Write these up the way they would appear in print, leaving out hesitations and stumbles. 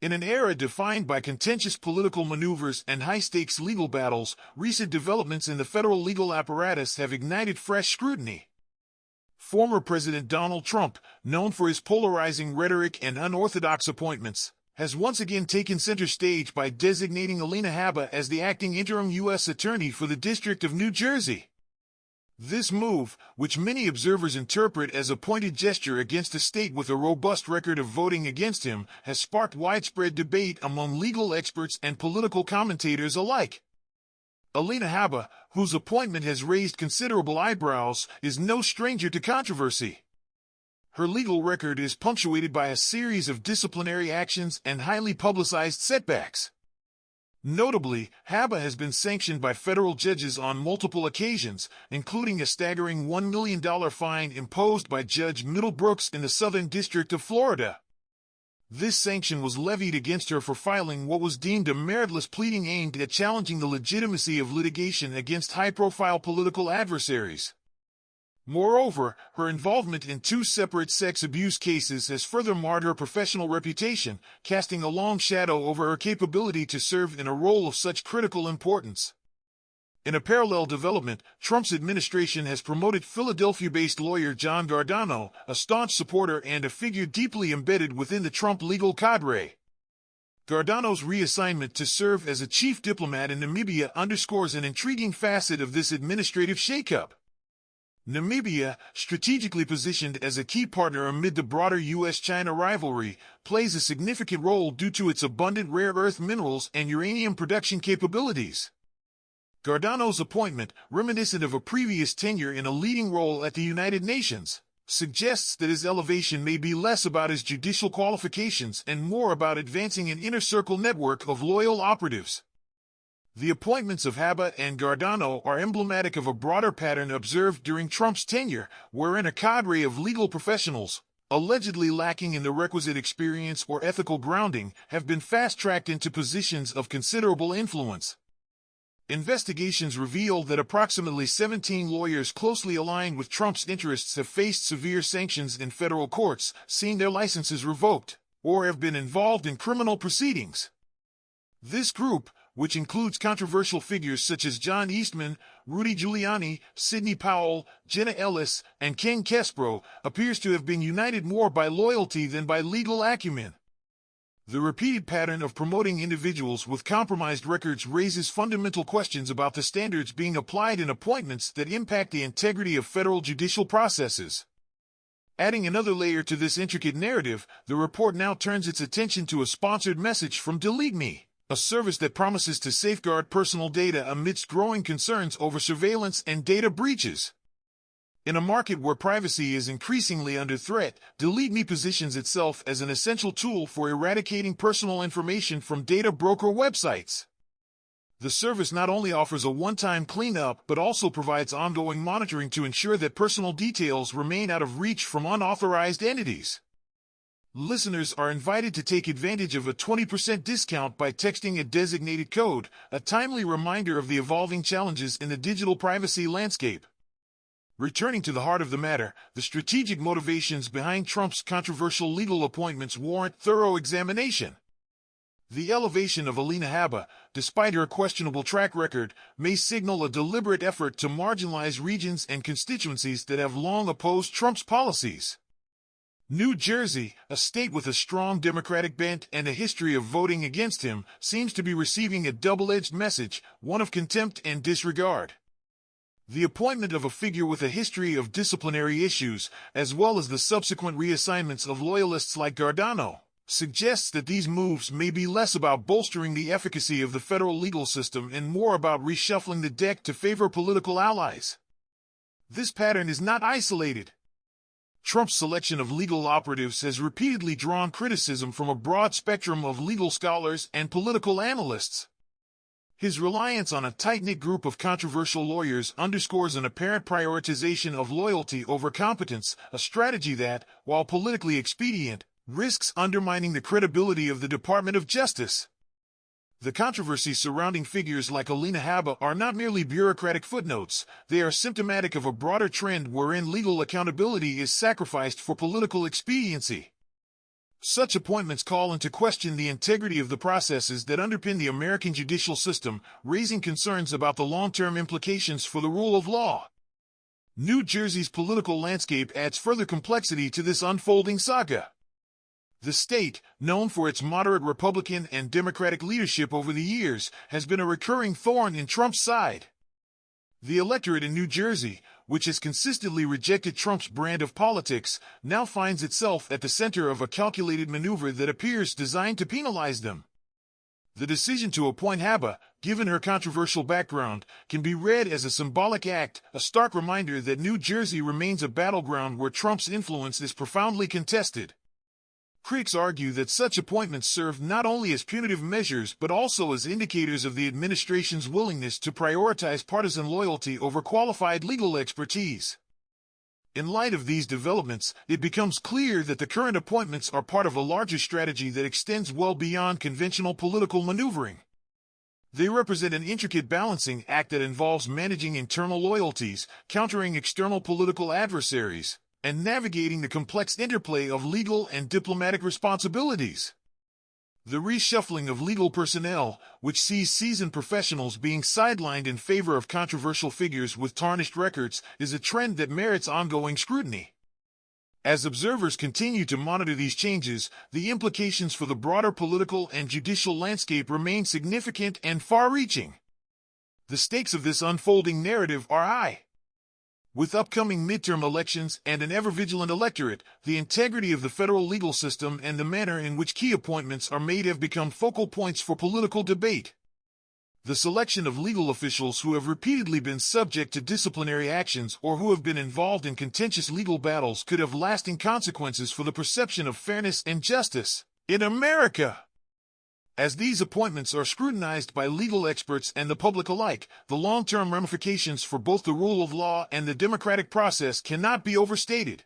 In an era defined by contentious political maneuvers and high-stakes legal battles, recent developments in the federal legal apparatus have ignited fresh scrutiny. Former President Donald Trump, known for his polarizing rhetoric and unorthodox appointments, has once again taken center stage by designating Alina Habba as the acting interim U.S. Attorney for the District of New Jersey. This move, which many observers interpret as a pointed gesture against a state with a robust record of voting against him, has sparked widespread debate among legal experts and political commentators alike. Alina Habba, whose appointment has raised considerable eyebrows, is no stranger to controversy. Her legal record is punctuated by a series of disciplinary actions and highly publicized setbacks. Notably, Habba has been sanctioned by federal judges on multiple occasions, including a staggering $1 million fine imposed by Judge Middlebrooks in the Southern District of Florida. This sanction was levied against her for filing what was deemed a meritless pleading aimed at challenging the legitimacy of litigation against high-profile political adversaries. Moreover, her involvement in two separate sex abuse cases has further marred her professional reputation, casting a long shadow over her capability to serve in a role of such critical importance. In a parallel development, Trump's administration has promoted Philadelphia-based lawyer John Giordano, a staunch supporter and a figure deeply embedded within the Trump legal cadre. Giordano's reassignment to serve as a chief diplomat in Namibia underscores an intriguing facet of this administrative shakeup. Namibia, strategically positioned as a key partner amid the broader U.S.-China rivalry, plays a significant role due to its abundant rare earth minerals and uranium production capabilities. Giordano's appointment, reminiscent of a previous tenure in a leading role at the United Nations, suggests that his elevation may be less about his judicial qualifications and more about advancing an inner-circle network of loyal operatives. The appointments of Habba and Giordano are emblematic of a broader pattern observed during Trump's tenure, wherein a cadre of legal professionals, allegedly lacking in the requisite experience or ethical grounding, have been fast-tracked into positions of considerable influence. Investigations reveal that approximately 17 lawyers closely aligned with Trump's interests have faced severe sanctions in federal courts, seen their licenses revoked, or have been involved in criminal proceedings. This group, which includes controversial figures such as John Eastman, Rudy Giuliani, Sidney Powell, Jenna Ellis, and Ken Kespro, appears to have been united more by loyalty than by legal acumen. The repeated pattern of promoting individuals with compromised records raises fundamental questions about the standards being applied in appointments that impact the integrity of federal judicial processes. Adding another layer to this intricate narrative, the report now turns its attention to a sponsored message from Delete Me, a service that promises to safeguard personal data amidst growing concerns over surveillance and data breaches. In a market where privacy is increasingly under threat, Delete Me positions itself as an essential tool for eradicating personal information from data broker websites. The service not only offers a one-time cleanup but also provides ongoing monitoring to ensure that personal details remain out of reach from unauthorized entities. Listeners are invited to take advantage of a 20% discount by texting a designated code, a timely reminder of the evolving challenges in the digital privacy landscape. Returning to the heart of the matter, the strategic motivations behind Trump's controversial legal appointments warrant thorough examination. The elevation of Alina Habba, despite her questionable track record, may signal a deliberate effort to marginalize regions and constituencies that have long opposed Trump's policies. New Jersey, a state with a strong Democratic bent and a history of voting against him, seems to be receiving a double-edged message, one of contempt and disregard. The appointment of a figure with a history of disciplinary issues, as well as the subsequent reassignments of loyalists like Giordano, suggests that these moves may be less about bolstering the efficacy of the federal legal system and more about reshuffling the deck to favor political allies. This pattern is not isolated. Trump's selection of legal operatives has repeatedly drawn criticism from a broad spectrum of legal scholars and political analysts. His reliance on a tight-knit group of controversial lawyers underscores an apparent prioritization of loyalty over competence, a strategy that, while politically expedient, risks undermining the credibility of the Department of Justice. The controversies surrounding figures like Alina Habba are not merely bureaucratic footnotes, they are symptomatic of a broader trend wherein legal accountability is sacrificed for political expediency. Such appointments call into question the integrity of the processes that underpin the American judicial system, raising concerns about the long-term implications for the rule of law. New Jersey's political landscape adds further complexity to this unfolding saga. The state, known for its moderate Republican and Democratic leadership over the years, has been a recurring thorn in Trump's side. The electorate in New Jersey, which has consistently rejected Trump's brand of politics, now finds itself at the center of a calculated maneuver that appears designed to penalize them. The decision to appoint Habba, given her controversial background, can be read as a symbolic act, a stark reminder that New Jersey remains a battleground where Trump's influence is profoundly contested. Critics argue that such appointments serve not only as punitive measures but also as indicators of the administration's willingness to prioritize partisan loyalty over qualified legal expertise. In light of these developments, it becomes clear that the current appointments are part of a larger strategy that extends well beyond conventional political maneuvering. They represent an intricate balancing act that involves managing internal loyalties, countering external political adversaries, and navigating the complex interplay of legal and diplomatic responsibilities. The reshuffling of legal personnel, which sees seasoned professionals being sidelined in favor of controversial figures with tarnished records, is a trend that merits ongoing scrutiny. As observers continue to monitor these changes, the implications for the broader political and judicial landscape remain significant and far-reaching. The stakes of this unfolding narrative are high. With upcoming midterm elections and an ever-vigilant electorate, the integrity of the federal legal system and the manner in which key appointments are made have become focal points for political debate. The selection of legal officials who have repeatedly been subject to disciplinary actions or who have been involved in contentious legal battles could have lasting consequences for the perception of fairness and justice in America. As these appointments are scrutinized by legal experts and the public alike, the long-term ramifications for both the rule of law and the democratic process cannot be overstated.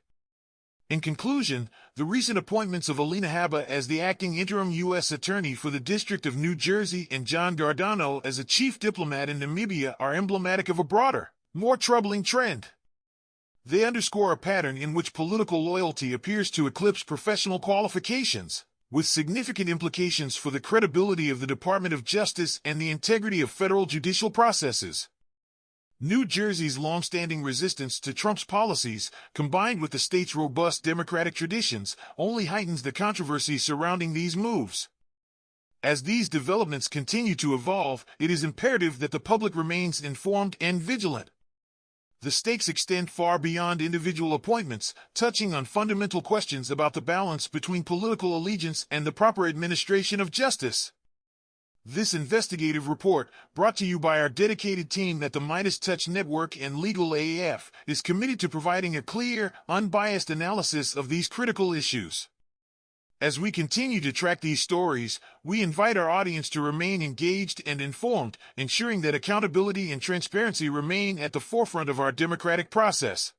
In conclusion, the recent appointments of Alina Habba as the acting interim U.S. Attorney for the District of New Jersey and John Giordano as a chief diplomat in Namibia are emblematic of a broader, more troubling trend. They underscore a pattern in which political loyalty appears to eclipse professional qualifications, with significant implications for the credibility of the Department of Justice and the integrity of federal judicial processes. New Jersey's long-standing resistance to Trump's policies, combined with the state's robust democratic traditions, only heightens the controversy surrounding these moves. As these developments continue to evolve, it is imperative that the public remains informed and vigilant. The stakes extend far beyond individual appointments, touching on fundamental questions about the balance between political allegiance and the proper administration of justice. This investigative report, brought to you by our dedicated team at the Midas Touch Network and Legal AAF, is committed to providing a clear, unbiased analysis of these critical issues. As we continue to track these stories, we invite our audience to remain engaged and informed, ensuring that accountability and transparency remain at the forefront of our democratic process.